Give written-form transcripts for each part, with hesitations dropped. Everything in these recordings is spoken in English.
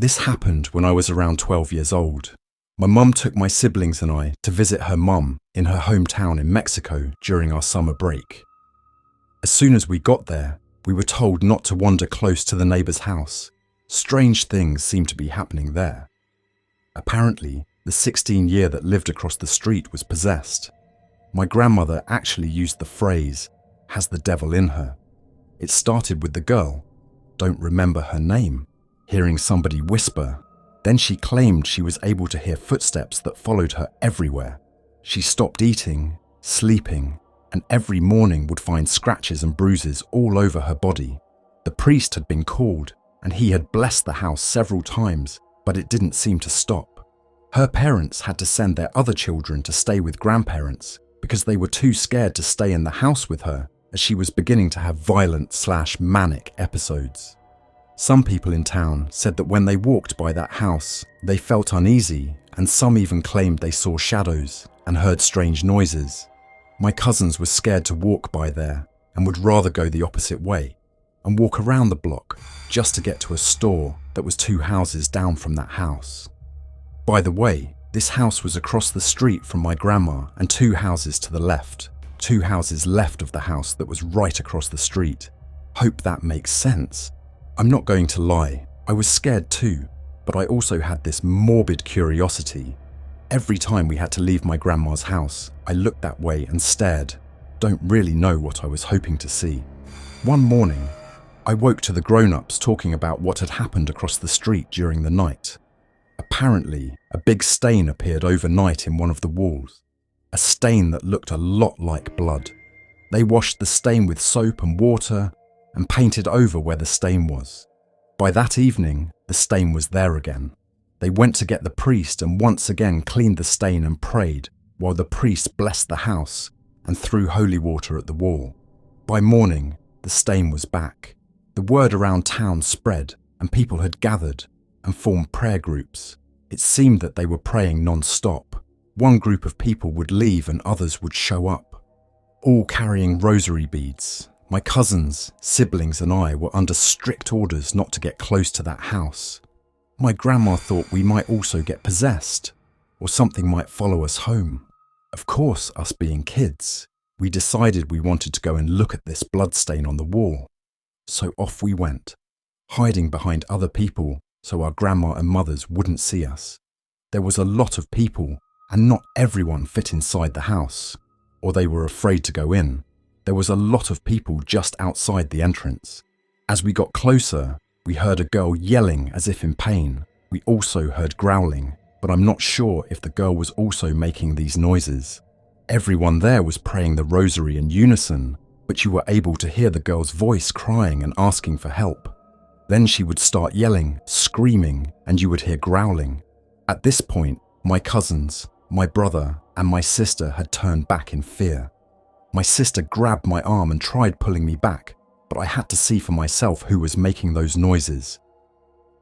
This happened when I was around 12 years old. My mum took my siblings and I to visit her mum in her hometown in Mexico during our summer break. As soon as we got there, we were told not to wander close to the neighbour's house. Strange things seemed to be happening there. Apparently, the 16-year that lived across the street was possessed. My grandmother actually used the phrase, "has the devil in her." It started with the girl, don't remember her name, hearing somebody whisper. Then she claimed she was able to hear footsteps that followed her everywhere. She stopped eating, sleeping, and every morning would find scratches and bruises all over her body. The priest had been called, and he had blessed the house several times, but it didn't seem to stop. Her parents had to send their other children to stay with grandparents because they were too scared to stay in the house with her, as she was beginning to have violent/manic episodes. Some people in town said that when they walked by that house, they felt uneasy, and some even claimed they saw shadows and heard strange noises. My cousins were scared to walk by there and would rather go the opposite way and walk around the block just to get to a store that was 2 houses down from that house. By the way, this house was across the street from my grandma and 2 houses to the left, 2 houses left of the house that was right across the street. Hope that makes sense. I'm not going to lie, I was scared too, but I also had this morbid curiosity. Every time we had to leave my grandma's house, I looked that way and stared. Don't really know what I was hoping to see. One morning, I woke to the grown-ups talking about what had happened across the street during the night. Apparently, a big stain appeared overnight in one of the walls. A stain that looked a lot like blood. They washed the stain with soap and water and painted over where the stain was. By that evening, the stain was there again. They went to get the priest and once again cleaned the stain and prayed, while the priest blessed the house and threw holy water at the wall. By morning, the stain was back. The word around town spread and people had gathered and formed prayer groups. It seemed that they were praying non-stop. One group of people would leave and others would show up, all carrying rosary beads. My cousins, siblings and I were under strict orders not to get close to that house. My grandma thought we might also get possessed, or something might follow us home. Of course, us being kids, we decided we wanted to go and look at this bloodstain on the wall. So off we went, hiding behind other people so our grandma and mothers wouldn't see us. There was a lot of people, and not everyone fit inside the house, or they were afraid to go in. There was a lot of people just outside the entrance. As we got closer, we heard a girl yelling as if in pain. We also heard growling, but I'm not sure if the girl was also making these noises. Everyone there was praying the rosary in unison, but you were able to hear the girl's voice crying and asking for help. Then she would start yelling, screaming, and you would hear growling. At this point, my cousins, my brother, and my sister had turned back in fear. My sister grabbed my arm and tried pulling me back, but I had to see for myself who was making those noises.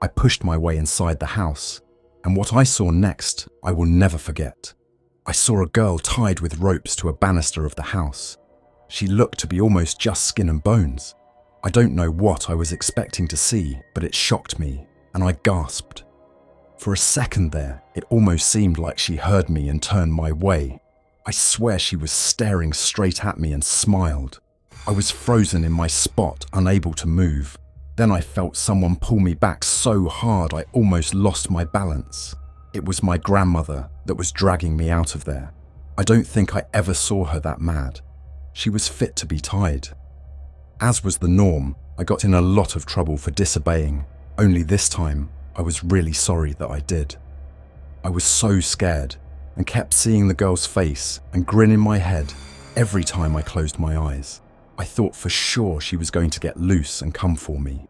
I pushed my way inside the house, and what I saw next, I will never forget. I saw a girl tied with ropes to a banister of the house. She looked to be almost just skin and bones. I don't know what I was expecting to see, but it shocked me, and I gasped. For a second there, it almost seemed like she heard me and turned my way. I swear she was staring straight at me and smiled. I was frozen in my spot, unable to move. Then I felt someone pull me back so hard I almost lost my balance. It was my grandmother that was dragging me out of there. I don't think I ever saw her that mad. She was fit to be tied. As was the norm, I got in a lot of trouble for disobeying, only this time I was really sorry that I did. I was so scared and kept seeing the girl's face and grin in my head every time I closed my eyes. I thought for sure she was going to get loose and come for me.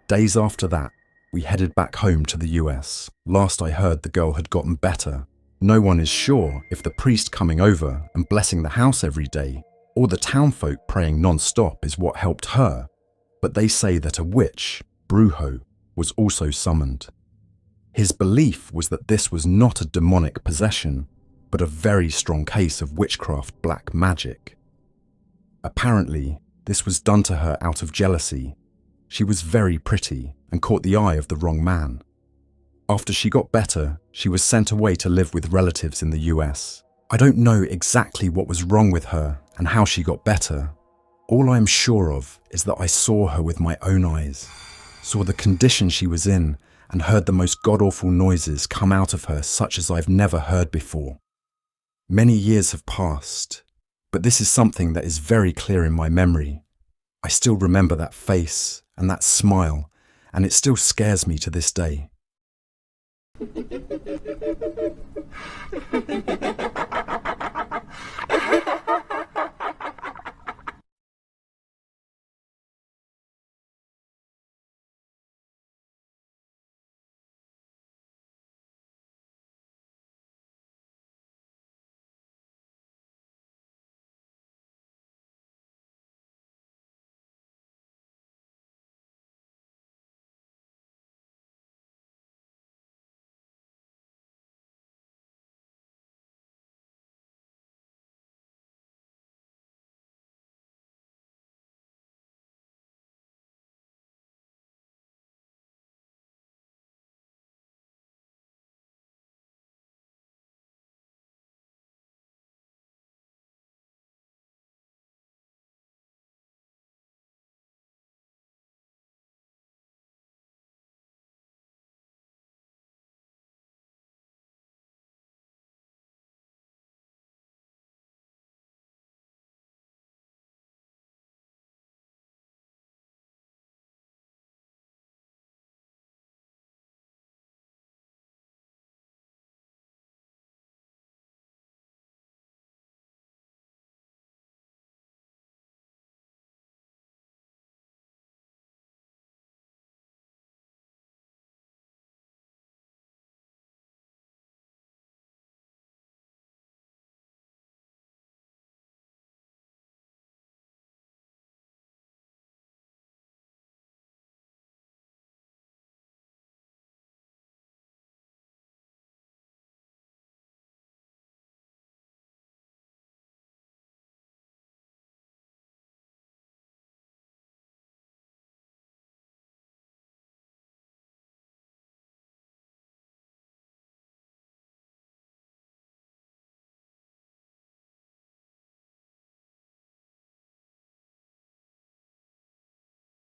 Days after that, we headed back home to the US. Last I heard, the girl had gotten better. No one is sure if the priest coming over and blessing the house every day or the townfolk praying non-stop is what helped her, but they say that a witch, Brujo, was also summoned. His belief was that this was not a demonic possession, but a very strong case of witchcraft black magic. Apparently, this was done to her out of jealousy. She was very pretty and caught the eye of the wrong man. After she got better, she was sent away to live with relatives in the US. I don't know exactly what was wrong with her and how she got better. All I am sure of is that I saw her with my own eyes, saw the condition she was in, and heard the most god-awful noises come out of her such as I've never heard before. Many years have passed, but this is something that is very clear in my memory. I still remember that face and that smile, and it still scares me to this day.